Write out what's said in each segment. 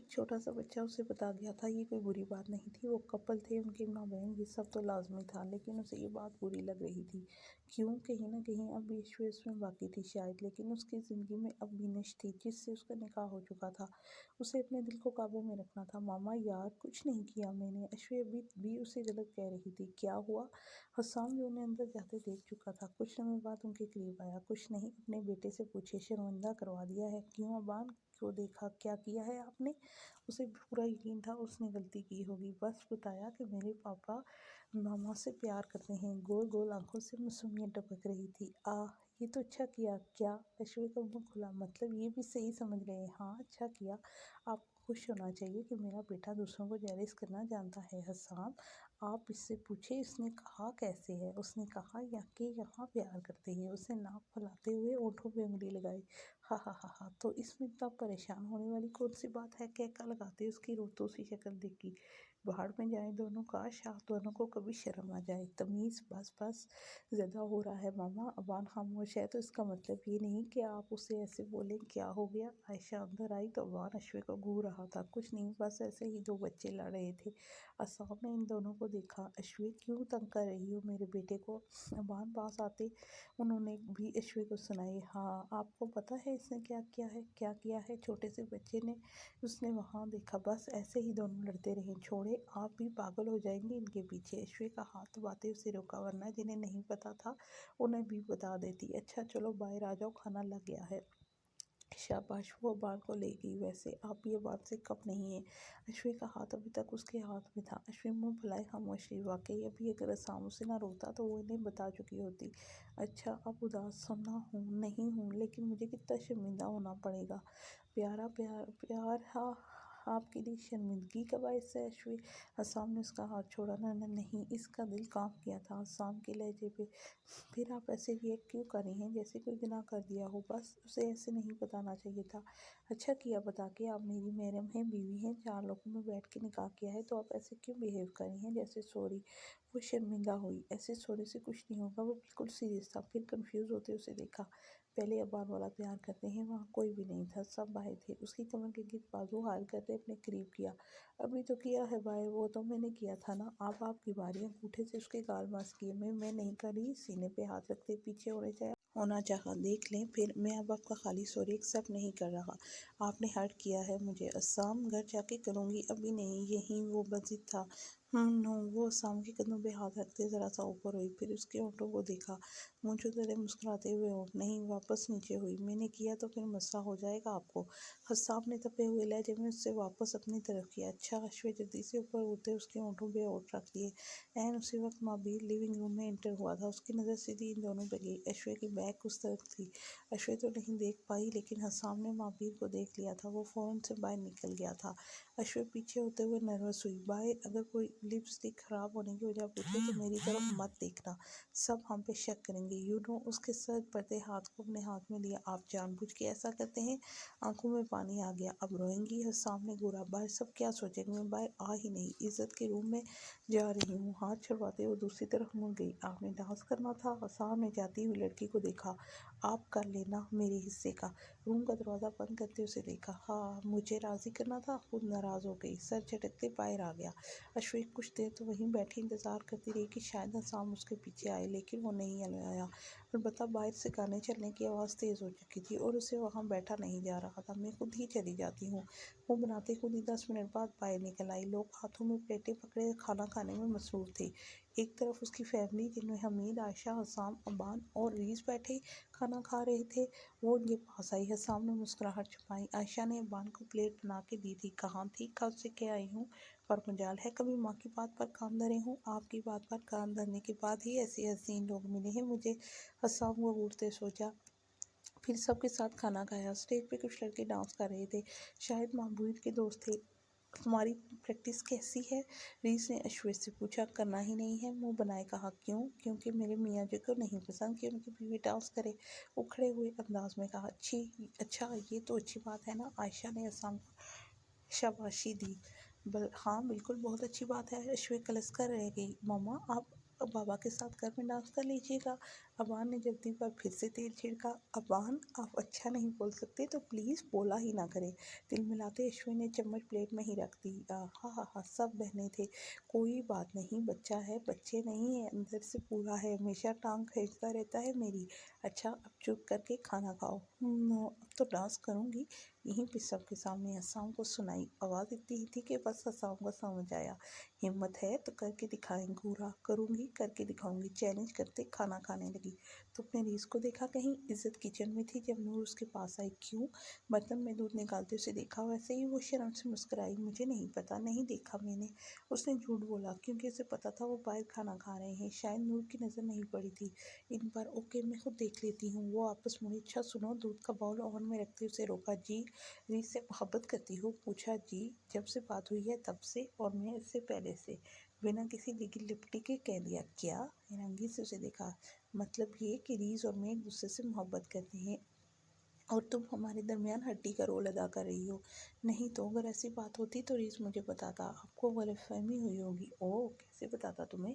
एक छोटा सा बच्चा उसे बता गया था ये कोई बुरी बात नहीं थी, वो कपल थे, उनकी माँ बहन ये सब तो लाजमी था, लेकिन उसे ये बात बुरी लग रही थी। क्यों? कहीं ना कहीं अब ईश्वर उसमें बाकी थी शायद, लेकिन उसकी ज़िंदगी में अब बिनिश थी जिससे उसका निकाह हो चुका था। उसे अपने दिल को काबू में रखना था। मामा यार कुछ नहीं किया मैंने, अश्वी अभी भी उसे गलत कह रही थी। क्या हुआ? हसाम भी उन्हें अंदर जाते देख चुका था। कुछ समय बाद उनके करीब आया। कुछ नहीं, अपने बेटे से पूछे, शर्मिंदा करवा दिया है? क्यों अबान? क्यों? देखा क्या किया है आपने? उसे पूरा यकीन था उसने गलती की होगी। बस बताया कि मेरे पापा मामा से प्यार करते हैं। गोल गोल आंखों से मासूमियत टपक रही थी। ये तो अच्छा किया। क्या? अश्वी का मुंह खुला। मतलब ये भी सही समझ रहे हैं? हाँ अच्छा किया। आपको खुश होना चाहिए कि मेरा बेटा दूसरों को जेलस करना जानता है। हसाम, आप इससे पूछे इसने कहा कैसे है? उसने कहा या कि यहाँ प्यार करते हैं। उसे नाक फैलाते हुए ओंठों पे उंगली लगाई। हा हा हा हा, तो इसमें इतना परेशान होने वाली कौन सी बात है? कहका लगाते उसकी रोतों सी शक्ल देखी। बाहर में जाए दोनों, काश आप दोनों को कभी शर्म आ जाए। तमीज़, बस बस, ज़्यादा हो रहा है मामा। अबान खामोश है तो इसका मतलब ये नहीं कि आप उसे ऐसे बोलें। क्या हो गया? आयशा अंदर आई तो अबान अश्वी को घूर रहा था। कुछ नहीं, बस ऐसे ही दो बच्चे लड़ रहे थे। असाम ने इन दोनों को देखा। अश्वी क्यों तंग कर रही हो मेरे बेटे को? अबान पास आते उन्होंने भी अश्वी को सुनाई। हाँ, आपको पता है इसने क्या किया है? क्या किया है? छोटे से बच्चे ने उसने वहाँ देखा। बस ऐसे ही दोनों लड़ते रहे। छोड़े, आप भी पागल हो जाएंगे इनके पीछे। अश्वी का हाथ दबाते उसे रोका, वरना जिन्हें नहीं पता था उन्हें भी बता देती। अच्छा चलो बाहर आ जाओ, खाना लग गया है। शाबाश, वो अबान को ले गई। वैसे आप ये बात से कब नहीं है? अश्वी का हाथ अभी तक उसके हाथ में था। अश्वी मुंह फुलाए खामोश रही। वाकई अभी अगर असाम उसे ना रोकता तो वो इन्हें बता चुकी होती। अच्छा, अब उदास सुनना हूँ नहीं हूँ, लेकिन मुझे कितना शर्मिंदा होना पड़ेगा। प्यारा प्यार प्यार, हाँ आपके लिए शर्मिंदगी का बायस है अश्वी? असाम ने उसका हाथ छोड़ा। ना ना नहीं, इसका दिल कांप गया था असाम के लहजे पे। फिर आप ऐसे रिएक्ट क्यों कर रही हैं जैसे कोई गुनाह कर दिया हो? बस उसे ऐसे नहीं बताना चाहिए था। अच्छा किया बता के, आप मेरी महरम हैं, बीवी हैं, 4 लोगों में बैठ के निकाह किया है, तो आप ऐसे क्यों बिहेव कर रही हैं जैसे सॉरी? वो शर्मिंदा हुई। ऐसे सॉरी से कुछ नहीं होगा। वो बिल्कुल सीरियस था। फिर कंफ्यूज होते उसे देखा। पहले अबान वाला प्यार करते हैं, वहाँ कोई भी नहीं था, सब बाहर थे। उसकी कमर के गिर्द बाजू हाल करते अपने करीब किया। अभी तो किया है बाहर, वो तो मैंने किया था ना। आप आपकी बारी। अंगूठे से उसके गाल मास किए। मैं नहीं करी। सीने पे हाथ रखते पीछे होना चाहा देख लें। फिर मैं अब आपका खाली सॉरी एक्सेप्ट नहीं कर रहा। आपने हर्ट किया है मुझे। अस्साम, घर जाके करूँगी, अभी नहीं। यहीं वो मस्जिद था। नो। वो अस्साम के कदमों पे हाथ रखते ज़रा सा ऊपर हुई, फिर उसके होंठों को देखा। मुझे तेरे मुस्कुराते हुए होंठ। नहीं, वापस नीचे हुई। मैंने किया तो फिर मसला हो जाएगा आपको। अस्साम ने तपे हुए लहजे में उससे वापस अपनी तरफ किया। अच्छा। अश्वी जल्दी से ऊपर उठते उसके होंठों पे होंठ रख दिए। एन उसी वक्त माबीर लिविंग रूम में एंटर हुआ था। उसकी नज़र सीधी इन दोनों पे गई। अश्वी की बैग उस तरफ थी। अश्वी तो नहीं देख पाई, लेकिन हसाम ने माबीर को देख लिया था। वो फ़ौरन से बाहर निकल गया था। अश्वी पीछे होते हुए नर्वस हुई। बाहर अगर कोई लिपस्टिक खराब होने की वजह पूछे तो मेरी तरफ मत देखना, सब हम पे शक करेंगे। You know. उसके सर पड़ते हाथ को अपने हाथ में लिया। आप जानबूझ के ऐसा करते हैं? आंखों में पानी आ गया। अब रोएंगी? हसाम ने घूरा। बाहर सब क्या सोचेंगे? मैं बाहर आ ही नहीं, इज्जत के रूम में जा रही हूँ। हाथ छुड़वाते वो दूसरी तरफ मुड़ गई। आपने डांस करना था? हसाम ने जाती हुई लड़की को देखा। आप कर लेना मेरे हिस्से का। रूम का दरवाज़ा बंद करते उसे देखा। हाँ, मुझे राज़ी करना था। खुद नाराज़ हो गई। सर झटकते बाहर आ गया। अश्वी कुछ देर तो वहीं बैठी इंतज़ार करती रही कि शायद हसाम उसके पीछे आए, लेकिन वो नहीं आया। अलबत्ता बाहर से गाने चलने की आवाज़ तेज़ हो चुकी थी और उसे वहाँ बैठा नहीं जा रहा था। मैं खुद ही चली जाती हूँ, वो बनाते खुद ही 10 मिनट बाद बाहर निकल आई। लोग हाथों में प्लेटें पकड़े खाना खाने में मसरूफ़ थे। एक तरफ उसकी फैमिली, जिनमें हमीद, आयशा, हसाम, अबान और रीस बैठे खाना खा रहे थे, वो उनके पास आई। हसाम ने मुस्कुराहट छुपाई। आयशा ने अबान को प्लेट बना के दी थी। कहाँ थी? कब से क्या आई हूँ, पर मजाल है कभी माँ की बात पर कान धरे हूँ? आपकी बात पर कान धरने के बाद ही ऐसे हसीन लोग मिले हैं मुझे। हसाम को घूरते सोचा। फिर सबके साथ खाना खाया। स्टेज पे कुछ लड़के डांस कर रहे थे, शायद महबूब के दोस्त थे। तुम्हारी प्रैक्टिस कैसी है? रीस ने अश्वेत से पूछा। करना ही नहीं है, मुंह बनाए कहा। क्यों? क्योंकि मेरे मियाँ जी को नहीं पसंद कि उनकी बीवी डांस करे। वो खड़े हुए अंदाज में कहा। अच्छा, ये तो अच्छी बात है ना? आयशा ने असम को शाबाशी दी। हाँ बिल्कुल, बहुत अच्छी बात है। अश्वे कलस कर रह गई। मामा, आप बाबा के साथ घर में डांस कर लीजिएगा। अबान ने जब एक बार फिर से तेल छिड़का। अबान, आप अच्छा नहीं बोल सकते तो प्लीज़ बोला ही ना करें। तिल मिलाते अश्विन ने चम्मच प्लेट में ही रख दी। हा हा हा, सब बहने थे। कोई बात नहीं, बच्चा है, बच्चे नहीं है, अंदर से पूरा है, हमेशा टांग खींचता रहता है मेरी। अच्छा, अब चुप करके खाना खाओ। अब तो डांस करूँगी, यहीं पे सबके सामने हसाओं को सुनाई। आवाज़ इतनी ही थी कि बस हसाओं को समझ आया। हिम्मत है तो करके दिखाएंगे, घूरा करूँगी, करके दिखाऊंगी, चैलेंज करते खाना खाने लगी। तुमने रीस को देखा कहीं? इज्जत किचन में थी जब नूर उसके पास आई। क्यों? बर्तन में दूध निकालते उसे देखा। वैसे ही वो शर्म से मुस्कुराई। मुझे नहीं पता, नहीं देखा मैंने। उसने झूठ बोला क्योंकि उसे पता था वो बाहर खाना खा रहे हैं। शायद नूर की नज़र नहीं पड़ी थी इन पर। ओके, मैं खुद देख लेती हूँ। वो आपस मुड़ी। अच्छा सुनो, दूध का बाउल ओवन में रखते उसे रोका। जी, रीस से मोहब्बत करती हो? पूछा। जी, जब से बात हुई है तब से, और मैं इससे पहले से। बिना किसी लिगी लिपटी के कह दिया। क्या? हैरानगी से उसे देखा। मतलब ये कि रीज और मैं एक दूसरे से मोहब्बत करते हैं और तुम हमारे दरमियान हड्डी का रोल अदा कर रही हो। नहीं तो अगर ऐसी बात होती तो रीस मुझे बताता। आपको गलतफहमी हुई होगी। ओह, कैसे बताता तुम्हें?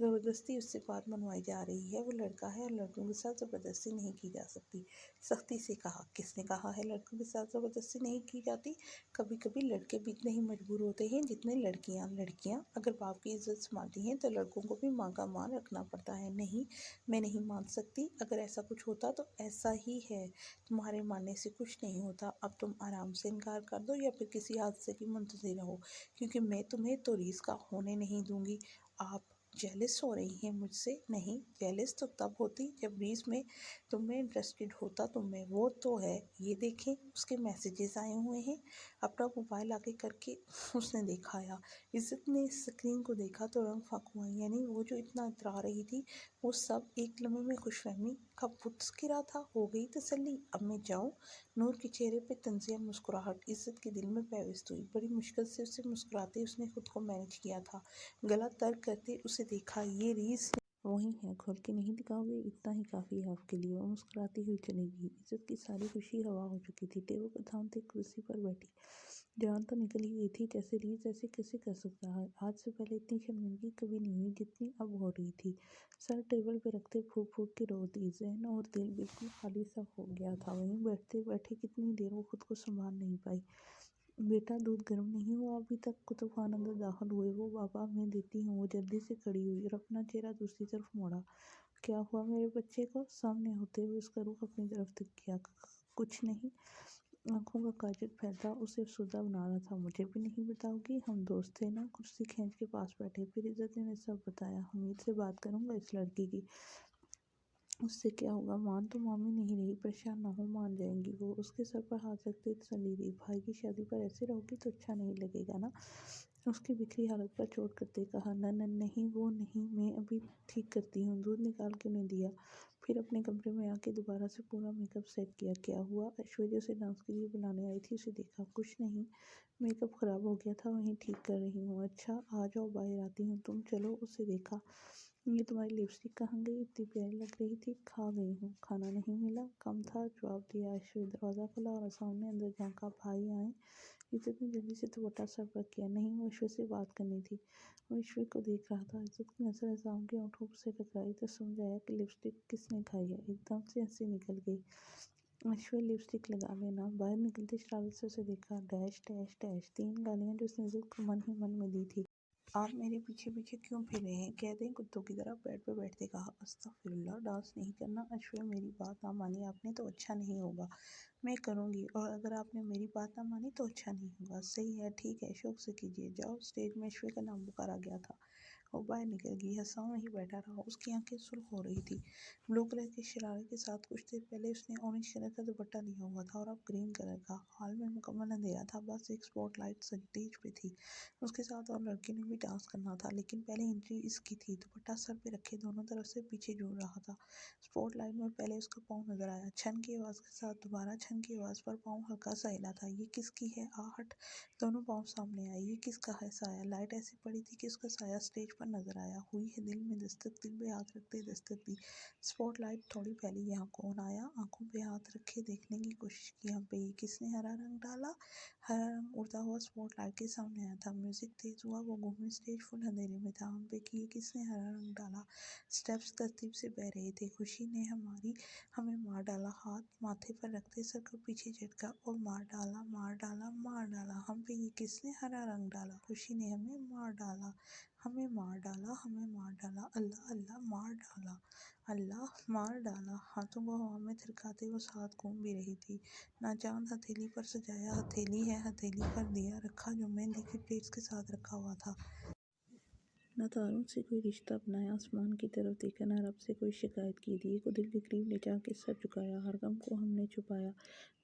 ज़बरदस्ती उससे बात मनवाई जा रही है। वो लड़का है और लड़कों के साथ ज़बरदस्ती नहीं की जा सकती। सख्ती से कहा। किसने कहा है लड़कों के साथ ज़बरदस्ती नहीं की जाती? कभी कभी लड़के भी इतने ही मजबूर होते हैं जितने लड़कियाँ। लड़कियाँ अगर बाप की इज्जत संभालती हैं तो लड़कों को भी माँ का मान रखना पड़ता है। नहीं, मैं नहीं मान सकती। अगर ऐसा कुछ होता तो ऐसा ही है। तुम्हारे मानने से कुछ नहीं होता। अब तुम आराम से इनकार कर दो या फिर किसी हादसे की मुंतज़िर रहो, क्योंकि मैं तुम्हें तो रीस का होने नहीं दूंगी। आप जेलस हो रही हैं मुझसे? नहीं, जेलस तो तब होती जब रीस में तुम में इंटरेस्टेड होता। तुम में वो तो है। ये देखें, उसके मैसेजेस आए हुए हैं। अपना मोबाइल आगे करके उसने दिखाया। इज्जत ने स्क्रीन को देखा तो रंग फाक हुआ। यानी वो जो इतना इतरा रही थी वो सब एक लम्हे में खुशफहमी का बुत गिरा था। हो गई तसल्ली। अब मैं जाऊँ? नूर के चेहरे पे तंजिया मुस्कुराहट इज्जत के दिल में पेवस्त हुई। बड़ी मुश्किल से उसे मुस्कुराते उसने खुद को मैनेज किया था। गला तर्क करते उसे देखा। ये रीस वही है, खोल के नहीं दिखाओगे? इतना ही काफ़ी है आपके लिए। वो मुस्कुराती हुई चली गई। इज्जत की सारी खुशी हवा हो चुकी थी। टेबल पर थामते कुर्सी पर बैठी जान तो निकल ही गई थी। कैसे रीस ऐसे कैसे कर सकता है? आज से पहले इतनी शर्मिंदगी कभी नहीं हुई जितनी अब हो रही थी। सर टेबल पे रखते फूक फूक के रो दी। ज़हन और दिल बिल्कुल खाली सा हो गया था। वहीं बैठते बैठे कितनी देर वो खुद को संभाल नहीं पाई। बेटा, दूध गर्म नहीं हुआ अभी तक? कुतुब खान अंदर दाखिल हुए। वो बाबा, मैं देती हूँ। वो जल्दी से खड़ी हुई और अपना चेहरा दूसरी तरफ मोड़ा। क्या हुआ मेरे बच्चे को? सामने होते हुए उसका रुख अपनी तरफ तक किया। कुछ नहीं। आंखों का काजल फैलता उसे अफसरदा बना रहा था। मुझे भी नहीं बताओगी? हम दोस्त थे ना? कुर्सी खींच के पास बैठे। फिर इज्जत ने सब बताया। हमीद से बात करूंगा इस लड़की की। उससे क्या होगा? मान तो मामी नहीं रही, परेशान ना हो, मान जाएंगी वो। उसके सर पर हाथ रखते तसल्ली दी। भाई की शादी पर ऐसे रहोगी तो अच्छा नहीं लगेगा ना? उसकी बिखरी हालत पर चोट करते कहा। न न नहीं, वो नहीं, मैं अभी ठीक करती हूँ। दूध निकाल के उन्हें दिया। फिर अपने कमरे में आके दोबारा से पूरा मेकअप सेट किया। क्या हुआ? ऐश्वर्या से डांस के लिए बुलाने आई थी, उसे देखा। कुछ नहीं, मेकअप खराब हो गया था, वहीं ठीक कर रही हूँ। अच्छा, आ जाओ, बाहर आती हूँ। तुम चलो। उसे देखा। ये तुम्हारी लिपस्टिक कहाँ गई? इतनी प्यारी लग रही थी। खा गई हूँ। खाना नहीं मिला? कम था, जवाब दिया। ऐश्वर्या दरवाज़ा खोला और सामने अंदर झांका। भाई आए? इज्जत ने जल्दी से दुपट्टा सर पर किया। नहीं, वो ईश्वर से बात करनी थी। वो ईश्वर को देख रहा था। इज्जत की नजर एजाम के होठों से टकराई तो समझ आया कि लिपस्टिक किसने खाई है। एकदम से हंसी निकल गई। ईश्वर, लिपस्टिक लगा लेना। बाहर निकलते शरारत से उसे देखा। डैश डैश डैश, 3 गालियां जो उसने इज्जत को मन ही मन में दी थी। आप मेरे पीछे पीछे क्यों फिर रहे हैं? कह दें कुत्तों की तरह। बेड पर बैठते कहा। अस्तगफिरुल्लाह, डांस नहीं करना। ऐश्वर्या, मेरी बात ना मानी आपने तो अच्छा नहीं होगा। मैं करूँगी, और अगर आपने मेरी बात ना मानी तो अच्छा नहीं होगा। सही है, ठीक है, शौक से कीजिए। जाओ। स्टेज में ऐश्वर्या का नाम पुकारा गया था। वो बाहर निकल गई। हसाओं वहीं बैठा रहा। उसकी आंखें सुर्ख हो रही थी। ब्लू कलर के शरारे के साथ कुछ देर पहले उसने ऑरेंज कलर का दुपट्टा लिया हुआ था और अब ग्रीन कलर का। हॉल में मुकम्मल अंधेरा था, बस एक स्पॉटलाइट स्टेज पे थी। उसके साथ और लड़की ने भी डांस करना था, लेकिन पहले एंट्री इसकी थी। दुपट्टा सर पे रखे दोनों तरफ से पीछे जुड़ रहा था। स्पॉटलाइट में पहले उसका पाँव नजर आया। छन की आवाज़ के साथ दोबारा छन की आवाज़ पर पाँव हल्का सा हिला था। ये किसकी है? आहट। दोनों पाँव सामने आए। ये किसका है? साया। लाइट ऐसी पड़ी थी कि उसका साया स्टेज पर पर नजर आया। हुई है दिल में दस्तक, दिल पे हाथ रखते दस्तक दी। स्पॉटलाइट थोड़ी फैली, यहाँ कौन आया? आंखों पे हाथ रखे देखने की कोशिश की, हम पे ये किसने हरा रंग डाला? हरा रंग उड़ता हुआ स्पॉटलाइट के सामने आया था। म्यूजिक तेज हुआ, वो घूमी, स्टेज फुल अंधेरे में था। हम पे ये किसने हरा रंग डाला? स्टेप्स तरतीब से बह रहे थे। खुशी ने हमारी हमें मार डाला। हाथ माथे पर रखते सर को पीछे झटका और मार डाला, मार डाला, मार डाला। हम पे ये किसने हरा रंग डाला? खुशी ने हमें मार डाला, हमें मार डाला, हमें मार डाला। अल्लाह अल्लाह मार डाला, अल्लाह मार डाला। हाथों को हवा में थिरकाते वो साथ घूम भी रही थी। ना चांद हथेली पर सजाया, हथेली है हथेली पर दिया रखा जो मेहंदी की प्लेट्स के साथ रखा हुआ था। न तारों से कोई रिश्ता बनाया, आसमान की तरफ देखा, न रब से कोई शिकायत की। दिए को दिल के करीब ले जाके सर झुकाया, हर गम को हमने छुपाया।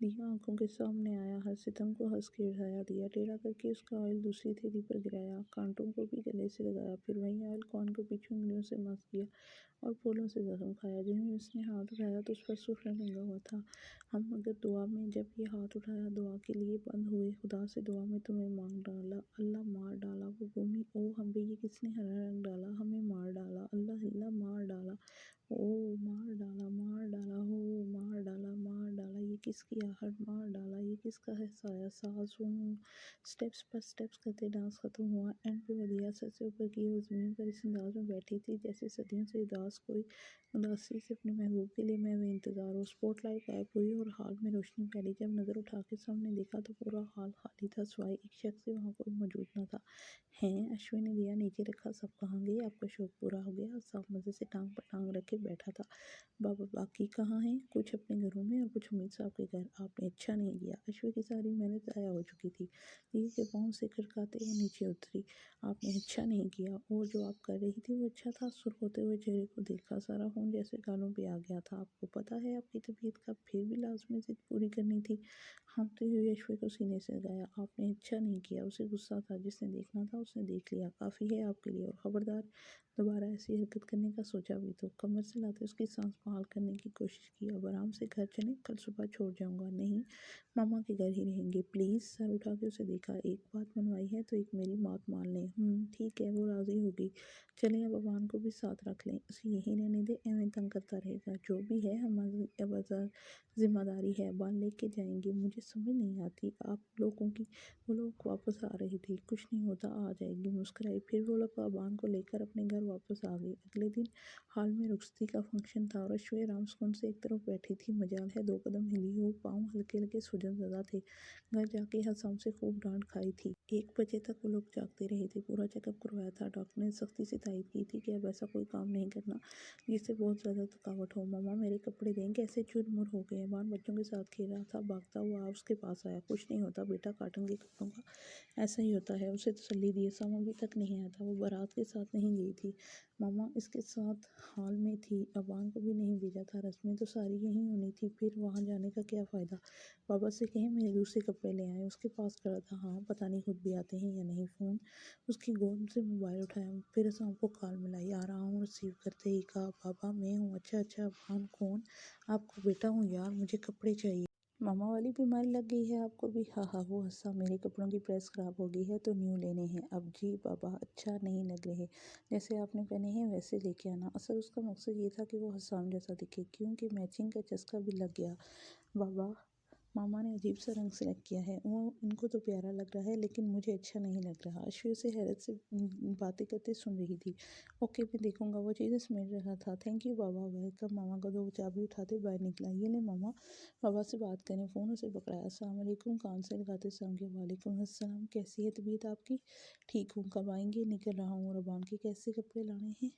दिया आंखों के सामने आया, हर सितम को हंस के उठाया। दिया टेढ़ा करके उसका ऑयल दूसरी थैली पर गिराया, कांटों को भी गले से लगाया। फिर वही ऑयल कौन को पीछे उंगलियों से मस किया और फूलों से जख्म खाया। जिन्हें उसने हाथ उठाया तो उस पर सुर्ख लगा हुआ था। हम मगर दुआ में जब ये हाथ उठाया, दुआ के लिए बंद हुए। खुदा से दुआ में तुम्हें मांग डाला, अल्लाह मार डाला। वो भूमि ओ हम पे ये किसने हरा रंग डाला? हमें मार डाला, अल्लाह अल्लाह मार डाला। ओ मार डाला, मार डाला, हो मार डाला, मार डाला। ये किसकी आहट? मार डाला। ये किसका है साया? सांस स्टेप्स पर स्टेप्स करते डांस खत्म हुआ। एंड पे वधिया सर से ऊपर की वो जमीन पर इस अंदाज में बैठी थी जैसे सदियों से उदास कोई उदासी से अपने महबूब के लिए मैं इंतज़ार हो। स्पॉटलाइट गायब हुई और हॉल में रोशनी फैली। जब नज़र उठा के सामने देखा तो पूरा हॉल खाली था, सिवाय एक शख्स से वहाँ कोई मौजूद न था। हैं? अश्विन ने दिया नीचे रखा। सब कहाँ गए? आपका शौक पूरा हो गया? साफ मज़े से टांग पर टांग रख के बैठा था। बाबा बाकी कहाँ हैं? कुछ अपने घरों में और कुछ उम्मीद साहब के घर। आपने अच्छा नहीं किया। अश्विन की सारी मेहनत ज़ाया हो चुकी थी। दिए के पाँव से खड़काते वो नीचे उतरी। आपने अच्छा नहीं किया। और जो आप कर रही थी वो अच्छा था? सुर्ख होते हुए चेहरे को देखा, सारा खून जैसे गालों पे आ गया था। आपको पता है आपकी तबीयत का, फिर भी लाजमी जिद पूरी करनी थी। हाँफते हुए अश्विन को सीने से लगाया। आपने अच्छा नहीं किया। उसे गुस्सा था, जिसने देखना था उसने देख लिया। काफ़ी है आपके लिए, और खबरदार दोबारा ऐसी हरकत करने का सोचा भी तो। कमर से लाते उसकी सांस बहाल करने की कोशिश की। अब आराम से घर चलें, कल सुबह छोड़ जाऊंगा। नहीं, मामा के घर ही रहेंगे प्लीज़। सर उठा के उसे देखा। एक बात मनवाई है तो एक मेरी बात मान लें। ठीक है, वो राज़ी होगी। चलें अब अबान को भी साथ रख लें, उसे यहीं रहने दे, एवं तंग करता रहेगा। जो भी है हमारी अब जिम्मेदारी है, अबान लेके जाएंगे। मुझे समझ नहीं आती आप लोगों की। वो लोग वापस आ रही थी। कुछ नहीं होता, आ जाएगी, मुस्कुराई। फिर वो लोग अबान को लेकर अपने घर वापस आ गई। अगले दिन हॉल में रुखसती का फंक्शन था और अश्विन आराम सुकून से एक तरफ बैठी थी। मजाल है 2 कदम हिली हो, पाँव हल्के हल्के सूजन ज़्यादा थे। घर जाके हसाम से खूब डांट खाई थी। 1 बजे तक वो लोग जागते रहे थे। पूरा चेकअप करवाया था। डॉक्टर ने सख्ती से तायद की थी कि अब ऐसा कोई काम नहीं करना जिससे बहुत ज़्यादा थकावट हो। मामा मेरे कपड़े दें, कैसे चुरमुर हो गए। बान बच्चों के साथ खेल रहा था, भागता हुआ उसके पास आया। कुछ नहीं होता बेटा, काटन के कपड़ों का ऐसा ही होता है। उसे तसल्ली दी। सामा अभी तक नहीं आया था, वो बारात के साथ नहीं गई थी। मामा इसके साथ हाल में थी। अबान को भी नहीं भेजा था। रस्में तो सारी यहीं होनी थी, फिर वहाँ जाने का क्या फ़ायदा। बाबा से कहें मेरे दूसरे कपड़े ले आए। उसके पास खड़ा था। हाँ, पता नहीं खुद भी आते हैं या नहीं। फ़ोन उसकी गोद से मोबाइल उठाया, फिर शाम को कॉल मिलाई। आ रहा हूँ। रिसीव करते ही कहा पापा मैं हूँ। अच्छा अच्छा, अबान कौन? आपको बेटा हूँ यार, मुझे कपड़े चाहिए। मामा वाली बीमारी लग गई है आपको भी? हाँ हाँ, वो हंसा। मेरे कपड़ों की प्रेस ख़राब हो गई है तो न्यू लेने हैं। अब जी बाबा, अच्छा नहीं लग रहे, जैसे आपने पहने हैं वैसे लेके आना। असल उसका मकसद ये था कि वो हसाम जैसा दिखे, क्योंकि मैचिंग का चस्का भी लग गया। बाबा, मामा ने अजीब सा रंग सेलेक्ट किया है। वो इनको तो प्यारा लग रहा है लेकिन मुझे अच्छा नहीं लग रहा। अश्विन से हैरत से बातें करते सुन रही थी। ओके मैं देखूंगा। वो चीज़ें समेट रहा था। थैंक यू बाबा, वेलकम। मामा को 2 चाबी उठाते बाहर निकला। ये ले मामा, बाबा से बात करें। फ़ोन उसे पकड़ाया। अस्सलाम वालेकुम। कान से लगाते सलाम किया। वालेकुम अस्सलाम। कैसी है तबीयत आपकी? ठीक हूँ। कब आएंगे? निकल रहा हूँ। रबान के कैसे कपड़े लाने हैं?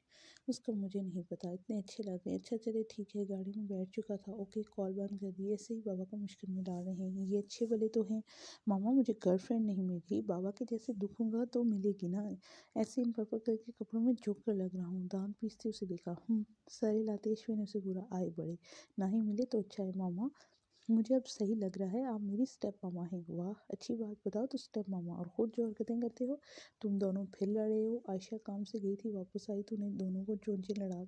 उसका मुझे नहीं पता, इतने अच्छे लग रहे हैं। अच्छा चले ठीक है। गाड़ी में बैठ चुका था। ओके कॉल बंद कर दी। ऐसे ही बाबा को मुश्किल में डाल रहे हैं। ये अच्छे भले तो हैं। मामा मुझे गर्लफ्रेंड नहीं मिल रही। बाबा के जैसे दुखूंगा तो मिलेगी ना। ऐसे इन पर्पल कलर के कपड़ों में जोकर लग रहा हूँ। दांत पीसते उसे देखा। सारे लाते अश्विन ने उसे बुरा आए बड़े। ना ही मिले तो अच्छा है मामा, मुझे अब सही लग रहा है, आप मेरी स्टेप मामा हैं। वाह, अच्छी बात, बताओ तो स्टेप मामा, और खुद जो हरकतें करते हो। तुम दोनों फिर लड़े हो। आयशा काम से गई थी, वापस आई तो उन्हें दोनों को चोंचे लड़ा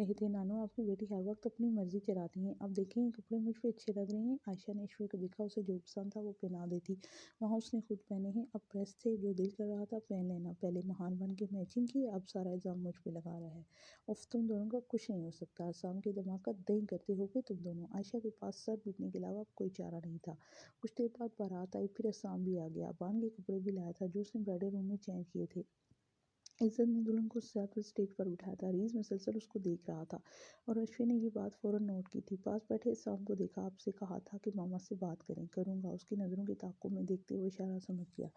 रहे थे। नानो, आपकी बेटी हर वक्त अपनी मर्जी चलाती हैं। अब देखें, ये कपड़े मुझ पे अच्छे लग रहे हैं। आयशा ने ईश्वर को देखा, उसे जो पसंद था वो पहना देती। वहाँ उसने खुद पहने हैं। अब प्रेस थे, जो दिल कर रहा था पहन लेना। पहले महान बन के मैचिंग की, अब सारा इल्जाम मुझ पे लगा रहा है। उफ, तुम दोनों का कुछ नहीं हो सकता। शाम के दिमाग का दही करते होगे तुम दोनों। आयशा के पास सर पीटने के अलावा कोई चारा नहीं था। कुछ देर बाद बारात आई, फिर असाम भी आ गया। बान के कपड़े भी लाया था जो उसने ब्राइडल रूम में चेंज किए थे। इज्जत ने दुल्हन को साथ में स्टेज पर बिठाया था। रीज मुसलसल उसको देख रहा था और अश्विन ने ये बात फौरन नोट की थी। पास बैठे शाम को देखा, आपसे कहा था कि मामा से बात करें। करूँगा, उसकी नज़रों की ताकों में देखते हुए इशारा समझ गया।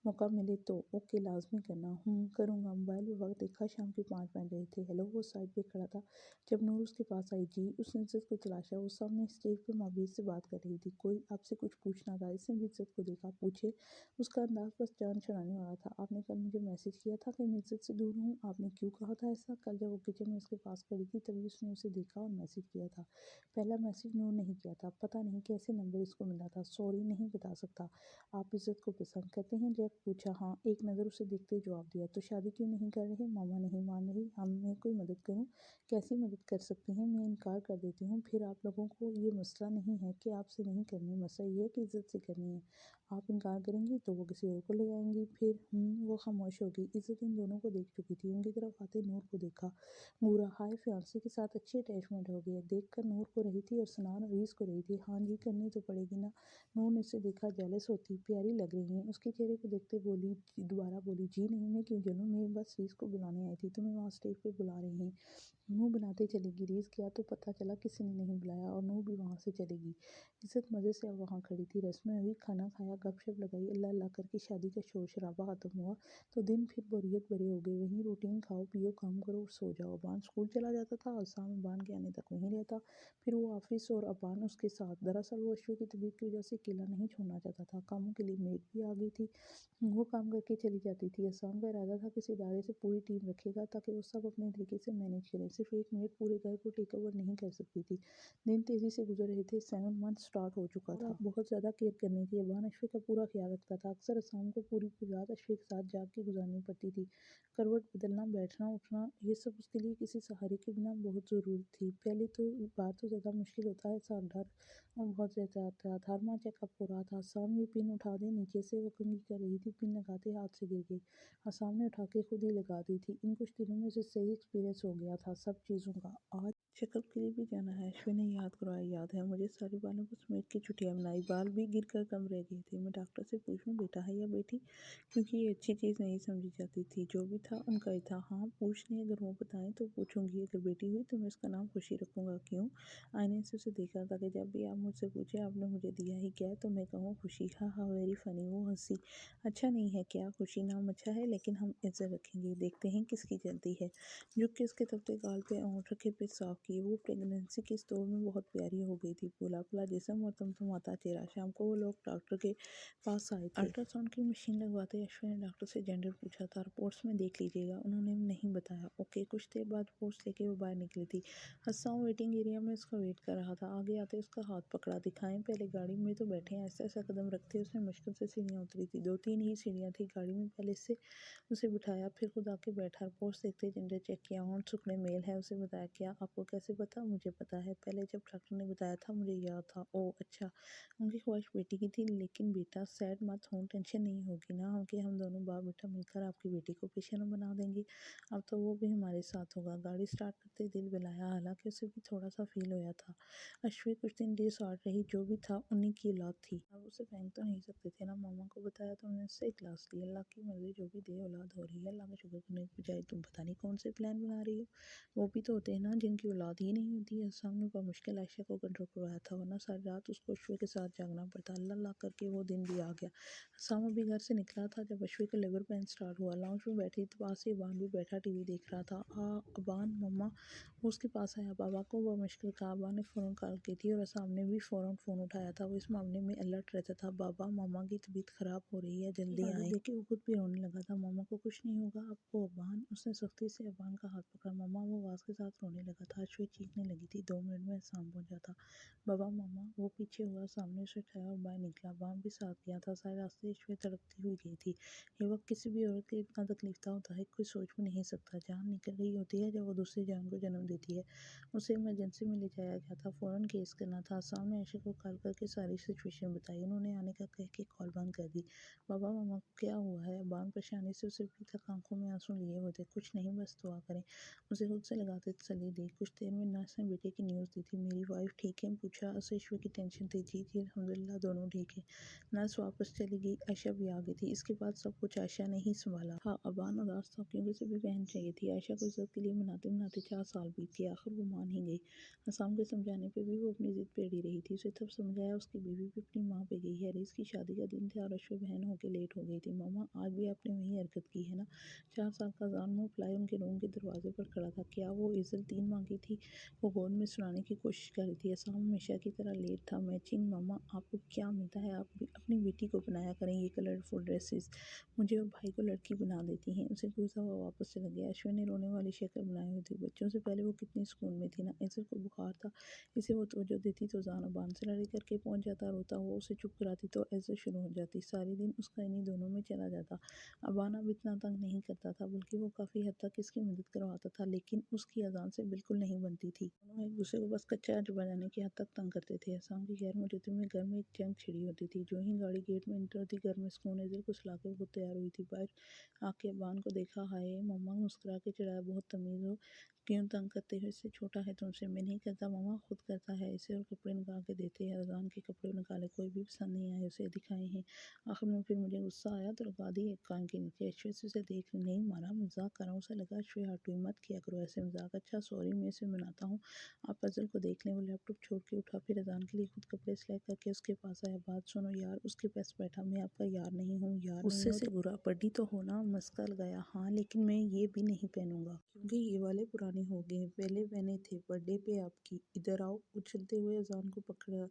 मौका मिले तो ओके, लाजमी करना। करूँगा। मोबाइल पे वक्त देखा, शाम के 5 बज रहे थे। हेलो, वो साइड पे खड़ा था जब नूर उसके पास आई। जी, उसने इज्जत को तलाशा। वो सामने स्टेज पे माबीर से बात कर रही थी। कोई आपसे कुछ पूछना था। इसने भी इज्जत को देखा। पूछे। उसका अंदाज बस जान छुड़ाने वाला था। आपने कल मुझे मैसेज किया था कि मैं इज्जत से दूर हूँ। आपने क्यों कहा था ऐसा? कल जब वो किचन में उसके पास खड़ी थी तभी उसने उसे देखा और मैसेज किया था। पहला मैसेज नूर नहीं किया था। पता नहीं कैसे नंबर इसको मिला था। सॉरी, नहीं बता सकता। आप इज्जत को पसंद करते हैं? जैक पूछा। हाँ, एक नज़र उसे देखते ही जवाब दिया। तो शादी क्यों नहीं कर रहे? मामा नहीं मान रही। हम मैं कोई मदद करूँ? कैसी मदद कर सकती हैं? मैं इनकार कर देती हूँ। फिर आप लोगों को ये मसला नहीं है कि आपसे नहीं करनी, मसला ये है कि इज्जत से करनी है। आप इनकार करेंगी तो वो किसी और को ले आएंगी। फिर वो खामोश होगी। इज्जत इन दोनों को देख चुकी थी। उनकी तरफ आते नूर को देखा। नूरा, हाय, फियांसे के साथ अच्छी अटैचमेंट हो गई है। देखकर नूर को रही थी और सनान रीस को रही थी। हाँ जी, करनी तो पड़ेगी ना। नूर ने उसे देखा, जेलस होती। प्यारी लग रही है। उसके चेहरे को देखते बोली, दोबारा बोली। जी नहीं, मैं क्यों जलूं, मैं बस रीस को बुलाने आई थी। तुम्हें वहाँ स्टेज पे बुला रहे हैं। मुंह बनाते चलेगी। रीस किया तो पता चला किसी ने नहीं बुलाया और नूर भी वहाँ से चलेगी। इज्जत मज़े से अब वहाँ खड़ी थी। रस्में हुई, खाना खाया, गपशप लगाई, अल्लाह अल्लाह करके शादी का शोर शराबा खत्म हुआ तो दिन फिर बोरियत भरे हो गए। वहीं रूटीन, खाओ पियो, काम करो और सो जाओ। अबान स्कूल चला जाता था और शाम अबान के आने तक वहीं रहता। फिर वो ऑफिस और अबान उसके साथ। दरअसल वो अश्विन की तबीयत की वजह से अकेला नहीं छोड़ना चाहता था। कामों के लिए मेड भी आ गई थी। वो काम करके चली जाती थी। अहसान का इरादा था किसी इदारे से पूरी टीम रखेगा ताकि वो सब अपने तरीके से मैनेज करें। सिर्फ एक मिनट पूरे घर को टेक ओवर नहीं कर सकती थी। दिन तेज़ी से गुजर रहे थे। 7 मंथ स्टार्ट हो चुका था। बहुत ज़्यादा केयर करनी थी। अबान अश्विन का पूरा ख्याल रखता था। अक्सर अहसान को पूरी पूरी रात अश्विन के साथ जाग के गुजारनी पड़ती थी। करवट बदलना, बैठना, उठना, ये सब उसके लिए किसी सहारे के बिना बहुत ज़रूरी थी। पहले तो बात तो ज़्यादा मुश्किल होता है, साथ डर बहुत ज़्यादा था। थर्मा चेकअप हो रहा था। शाम ये पिन उठा दे, नीचे से वो कंघी कर रही थी। पिन लगाते हाथ से गिर गई। आसाम ने उठा के खुद ही लगा दी थी। इन कुछ दिनों में से सही एक्सपीरियंस हो गया था सब चीज़ों का। आज चेकअप के लिए भी जाना है। अश्विन ने याद करवाया। याद है मुझे, सारे बालों को समेट के छुट्टियां मनाई। बाल भी गिर कर कम रह गए थे। मैं डॉक्टर से पूछूं बेटा है या बेटी, क्योंकि ये अच्छी चीज़ नहीं समझी जाती थी। जो भी था उनका ही था। हाँ, पूछ लें, अगर वो बताएं तो पूछूंगी। अगर बेटी हुई तो मैं उसका नाम खुशी रखूंगा। क्यों? आईने से उसे देखा था कि जब भी आप मुझसे पूछे आपने मुझे दिया ही क्या तो मैं कहूँ खुशी। हाँ हाँ, वेरी फनी। वो हंसी। अच्छा नहीं है क्या? खुशी नाम अच्छा है, लेकिन हम इज्जत रखेंगे। देखते हैं किसकी जल्दी है। झुक के उसके तबते गाल पे ओंठ रखे पे साफ किए। वो प्रेगनेंसी के स्टोर में बहुत प्यारी हो गई थी। फूला फूला जिस्म और तमतमाता चेहरा। शाम को वो लोग डॉक्टर के पास आए थे। अल्ट्रासाउंड की मशीन लगवाते अश्विन ने डॉक्टर से जेंडर पूछा था। रिपोर्ट्स में देख लीजिएगा। उन्होंने नहीं बताया। ओके। कुछ देर बाद रिपोर्ट्स लेके वो बाहर निकली थी। हस्साम वेटिंग एरिया में उसका वेट कर रहा था। आगे आते उसका हाथ पकड़ा। दिखाएं पहले, गाड़ी में तो बैठे हैं। ऐसा ऐसा कदम रखते उसने मुश्किल से सीढ़ियाँ उतरी थी। 2-3 ही सीढ़ियाँ थी गाड़ी में। पहले से उसे बिठाया, फिर खुद आके बैठा। रिपोर्ट्स देखते जेंडर चेक किया। होंठ सुखने मेल है। उसे बताया। क्या आपको कैसे पता? मुझे पता है, पहले जब डॉक्टर ने बताया था मुझे याद था। ओह अच्छा। उनकी ख्वाहिश बेटी की थी, लेकिन बेटा सैड मत हो, टेंशन नहीं होगी ना। हम दोनों बाप बेटा मिलकर आपकी बेटी को पेशेंट बना देंगे। अब तो वो भी हमारे साथ होगा। गाड़ी स्टार्ट करते दिल बहलाया, हालांकि उसे भी थोड़ा सा फील होया था। अश्विन कुछ दिन डिसऑर्डर रही। जो भी था उन्हीं की औलाद थी। अब उसे फेंक तो नहीं सकते थे ना। मामा को बताया तो उन्होंने उससे इखलास ली। अल्लाह की मर्जी, जो भी दे औलाद हो रही है। अल्लाह का शुक्र करने के बजाय तुम पता नहीं कौन से प्लान बना रही हो। वो भी तो होते हैं ना जिनकी औलाद ही नहीं होती है। सामने का मुश्किल आयशा को कंट्रोल करवाया था, वरना सारी रात उसको अश्विन के साथ जागना पड़ता। अल्लाह अल्लाह करके वो दिन भी आ गया। सामा भी घर से निकला था जब अश्विन का लेबर पेन स्टार्ट हुआ। लाउंज में बैठी तो पास ही अबान भी बैठा टीवी देख रहा था। अबान मम्मा, वो उसके पास आया। बाबा को वह मुश्किल कहा। अबान ने फ़ौरन कॉल की थी और सामने भी फ़ौरन फ़ोन उठाया था। वो इस मामले में अलर्ट रहता था। बाबा, मामा की तबीयत ख़राब हो रही है, जल्दी आए। देख के वो खुद भी रोने लगा था। मामा को कुछ नहीं होगा आपको। अबान, उसने सख्ती से अबान का हाथ पकड़ा। मामा, वो आवाज़ के साथ रोने लगा था। अश्विन चीखने लगी थी। 2 मिनट में असाम पहुंचा था। बाबा मामा, वो पीछे हुआ, सामने उसे उठाया और बाहर निकला। बाम भी साथ गया था। सारे रास्ते अश्विन तड़पती हुई गई थी। ये वक्त किसी भी औरत के लिए इतना तकलीफदा होता है, कोई सोच भी नहीं सकता। जान निकल रही होती है जब वो दूसरी जान को जन्म देती है। उसे इमरजेंसी में ले जाया गया था। फ़ौरन केस करना था। आसाम ने आयशा को कॉल करके सारी सिचुएशन बताई। उन्होंने आने का कह के कॉल बंद कर दी। बाबा मामा को क्या हुआ है? बान परेशानी से उसे अभी तक आंखों में आंसू लिए हुए थे। कुछ नहीं, बस दुआ करें। उसे खुद से लगाते तसल्ली दी। कुछ देर में नर्स ने बेटे की न्यूज़ दी थी। मेरी वाइफ ठीक है? पूछा। उसे ईश्वर की टेंशन थी। जी जी अल्हम्दुलिल्लाह, दोनों ठीक है। नर्स वापस चली गई। आयशा भी आ गई थी। इसके बाद सब कुछ आयशा ने ही संभाला। हाँ, अबान उदास था क्योंकि उसे भी बहन चाहिए थी। आयशा को इज्जत के लिए मनाते मनाते 4 साल बीत गए। आखिर वो मान ही गई। आसाम के समझाने पे भी वो अपनी जिद पे अड़ी रही थी। उसे तब समझ आया उसकी बीवी भी अपनी माँ पे गई है। रीस की शादी का दिन था और अश्व बहन होके लेट हो गई थी। मामा, आज भी आपने वही हरकत की है ना? 4 साल का जान मुँह फुलाए उनके रूम के दरवाजे पर खड़ा था। क्या वो इज्जत 3 मांगी थी? वो गोद में सुनाने की कोशिश कर रही थी। आसाम हमेशा की तरह लेट था। मैचिंग। मामा, आपको क्या मिलता है? आप भी अपनी बेटी को बनाया करें ये कलरफुल ड्रेसेस। मुझे और भाई को लड़की बना देती हैं। उसे गुस्सा हुआ वापस चला गया। अश्विन ने रोने वाली शक्ल बनाई हुई थी। बच्चों से पहले वो कितनी सुकून में थी ना। इज्जत को बुखार था। इसे वो तवज्जो देती तो जान अबान से लड़ाई करके पहुंच जाता। रोता वो उसे चुप कराती तो इज्जत शुरू हो जाती। सारी दिन उसका इन्हीं दोनों में चला जाता। अबान अब इतना तंग नहीं करता था, बल्कि वो काफ़ी हद तक इसकी मदद करवाता था, लेकिन उसकी अजान से बिल्कुल नहीं बनती थी। दोनों एक दूसरे को बस कच्चा बजाने की हद तक तंग करते थे। आसाम की गैर मौजूदगी में घर में एक जंग छिड़ी होती थी। जो ही गाड़ी गेट में एंटर होती, घर में सुकून इधर कुछ लाकर वो तैयार हुई थी। बाहर आके अबान को देखा। हाय मम्मा, मुस्कुरा के चिढ़ाया। बहुत तमीज़ हो, क्यों तंग करते हो? इससे छोटा है तुमसे। मैं नहीं करता मामा, खुद करता है इसे। और कपड़े निकाल के देते हैं। अजान के कपड़े निकाले, कोई भी पसंद नहीं आए, उसे दिखाए हैं। आखिर में फिर मुझे गुस्सा आया तो लगा दी एक कान के नीचे। अश्विन से उसे देख नहीं मारा, मजाक कर रहा हूँ। उसे लगा अश्विन हटू मत किया करो ऐसे मजाक। अच्छा सॉरी, मैं इसे मनाता हूँ। आप पजल को देख लें। वो लैपटॉप छोड़ के उठा। फिर अजान के लिए खुद कपड़े सिलाई करके उसके पास आया। बात सुनो यार, उसके पास बैठा। मैं आपका यार नहीं हूँ। यार उससे से बुरा पढ़ी तो होना। मस्का लगाया। हाँ, लेकिन मैं ये भी नहीं पहनूंगा क्योंकि ये वाले पुराने हो गए। पहले पहने थे बर्थडे पे आपकी। इधर आओ। उछलते हुए अजान को पकड़ा।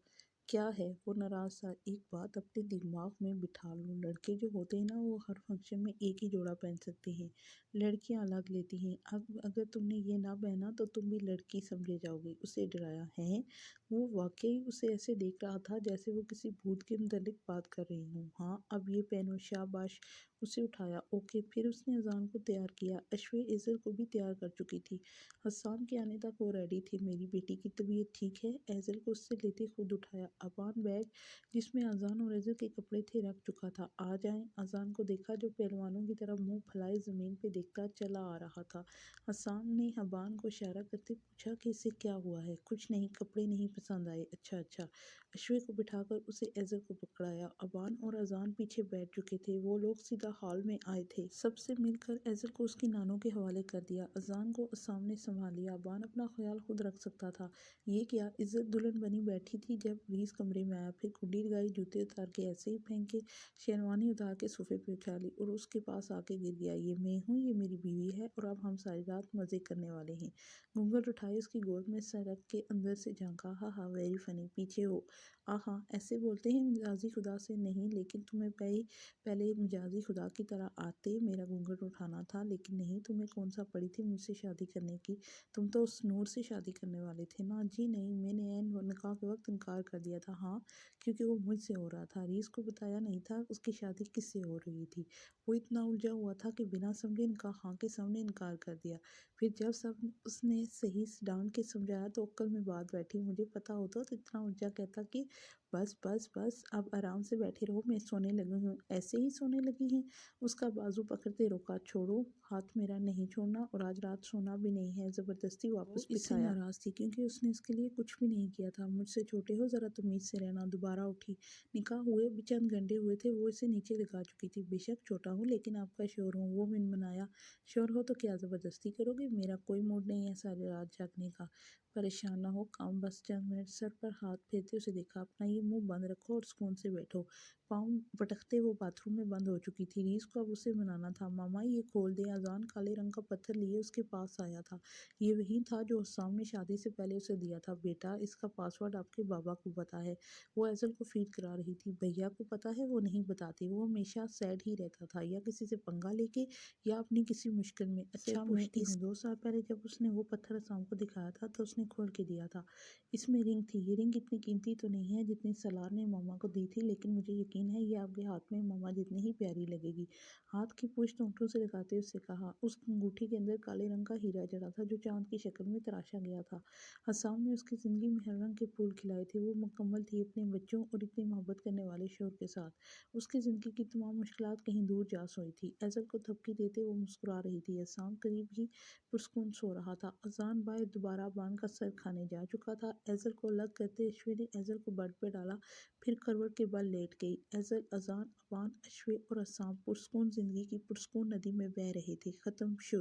क्या है? वो नाराज था। एक बात अपने दिमाग में बिठा लो, लड़के जो होते हैं ना, वो हर फंक्शन में एक ही जोड़ा पहन सकते हैं। लड़कियां अलग लेती हैं। अब अगर तुमने ये ना पहना तो तुम भी लड़की समझे जाओगे। उसे डराया है। वो वाकई उसे ऐसे देख रहा था जैसे वो किसी भूत के मुतल्लिक बात कर रही हूँ। हाँ, अब ये पहनो। शाबाश। उसे उठाया। ओके। फिर उसने अजान को तैयार किया। अश्वे इज़र को भी तैयार कर चुकी थी। हस्सान के आने तक वो रेडी थी। मेरी बेटी की तबीयत ठीक है? एज़र को उससे लेते खुद उठाया। अबान बैग जिसमें अजान और एज़र के कपड़े थे रख चुका था। आ जाएं। अजान को देखा जो पहलवानों की तरह मुंह फैलाए ज़मीन पे देखता चला आ रहा था। हस्सान ने अबान को इशारा करते पूछा कि इसे क्या हुआ है? कुछ नहीं, कपड़े नहीं पसंद आए। अच्छा अच्छा। अश्वे को बिठाकर उसे एज़र को पकड़ाया। अबान और अजान पीछे बैठ चुके थे। वो लोग सीधा हॉल में आए थे। सबसे मिलकर एज़र को उसकी नानों के हवाले कर दिया। अजान को सामने संभाल लिया। अबान अपना ख्याल खुद रख सकता था। ये क्या, इज्जत दुल्हन बनी बैठी थी जब रीस कमरे में आया। फिर कुंडी लगाई, जूते उतार के ऐसे ही पहन के शेरवानी उतार के सोफे पे उठा ली और उसके पास आके गिर गया। ये मैं हूँ, ये मेरी बीवी है और अब हम सारी रात मज़े करने वाले हैं। घूंघट उठाए उसकी गोद में सरक के अंदर से झांका। हा हा, वेरी फनी। पीछे हो। आहा, ऐसे बोलते हैं मिजाजी खुदा से? नहीं, लेकिन तुम्हें पहले मिजाजी खुदा की तरह आते मेरा घूंघट उठाना था, लेकिन नहीं। तुम्हें कौन सा पड़ी थी मुझसे शादी करने की? तुम तो उस नूर से शादी करने वाले थे ना? जी नहीं, मैंने ऐन निकाह के वक्त इनकार कर दिया था। हाँ, क्योंकि वो मुझसे हो रहा था। रीस को बताया नहीं था उसकी शादी किससे हो रही थी। वो इतना उलझा हुआ था कि बिना समझे इनका हाँ के सामने इनकार कर दिया। फिर जब सब उसने सही डांट के समझाया तो अक्ल में बात बैठी। मुझे पता होता तो इतना ऊंचा कहता कि बस बस बस, अब आराम से बैठे रहो, मैं सोने लगी हूँ। ऐसे ही सोने लगी हैं? उसका बाजू पकड़ते रोका। छोड़ो हाथ मेरा, नहीं छोड़ना, और आज रात सोना भी नहीं है। ज़बरदस्ती वापस बिठाया। नाराज़ थी क्योंकि उसने इसके लिए कुछ भी नहीं किया था। मुझसे छोटे हो, ज़रा तमीज़ से रहना। दोबारा उठी। निकाह हुए भी चंद घंटे हुए थे, वो इसे नीचे लगा चुकी थी। बेशक छोटा हूँ लेकिन आपका शोर हूँ, वो मैंने मनाया। शोर हो तो क्या ज़बरदस्ती करोगे? मेरा कोई मूड नहीं है सारी रात जागने का। परेशान ना हो, काम बस चंद मिनट। सर पर हाथ फेरते उसे देखा। अपना ये लिए मुंह बंद रखो और सुकून से बैठो। पाँव पटकते वो बाथरूम में बंद हो चुकी थी। रीस को अब उसे मनाना था। मामा ये खोल दे। अजान काले रंग का पत्थर लिए उसके पास आया था। ये वही था जो हुस्साम ने शादी से पहले उसे दिया था। बेटा, इसका पासवर्ड आपके बाबा को पता है। वो एजल को फीड करा रही थी। भैया को पता है? वो नहीं बताती। वो हमेशा सैड ही रहता था, या किसी से पंगा लेके या अपनी किसी मुश्किल में। अच्छा, मैं पूछती हूँ, 2 साल पहले जब उसने वो पत्थर असाम को दिखाया था तो उसने खोल के दिया था। इसमें रिंग थी। ये रिंग इतनी कीमती तो नहीं है जितनी सलार ने मामा को दी थी, लेकिन मुझे यकीन है ये आपके हाथ में मामा जितनी ही प्यारी लगेगी। हाथ की पूंछ नोटों से लगाते उससे कहा। उस अंगूठी के अंदर काले रंग का हीरा जड़ा था जो चांद की शक्ल में तराशा गया था। हसाम ने उसकी जिंदगी में हर रंग के फूल खिलाए थे। वो मुकम्मल थी अपने बच्चों और इतनी मोहब्बत करने वाले शोहर के साथ। उसकी जिंदगी की तमाम मुश्किलात कहीं दूर जा सोई थी। एजल को थपकी देते वो मुस्कुरा रही थी। हसाम करीब ही पुरस्कून सो रहा था। अजान बाय दोबारा बान का सर खाने जा चुका था। एजल को अलग करते अश्वी ने एजल को बेड पर डाला, फिर करवट के बल लेट गई। एजल, अजान, अबान, अश्वे और असाम पुरस्कून जिंदगी की पुरस्कून नदी में बह रहे थे। खत्म। शुरू।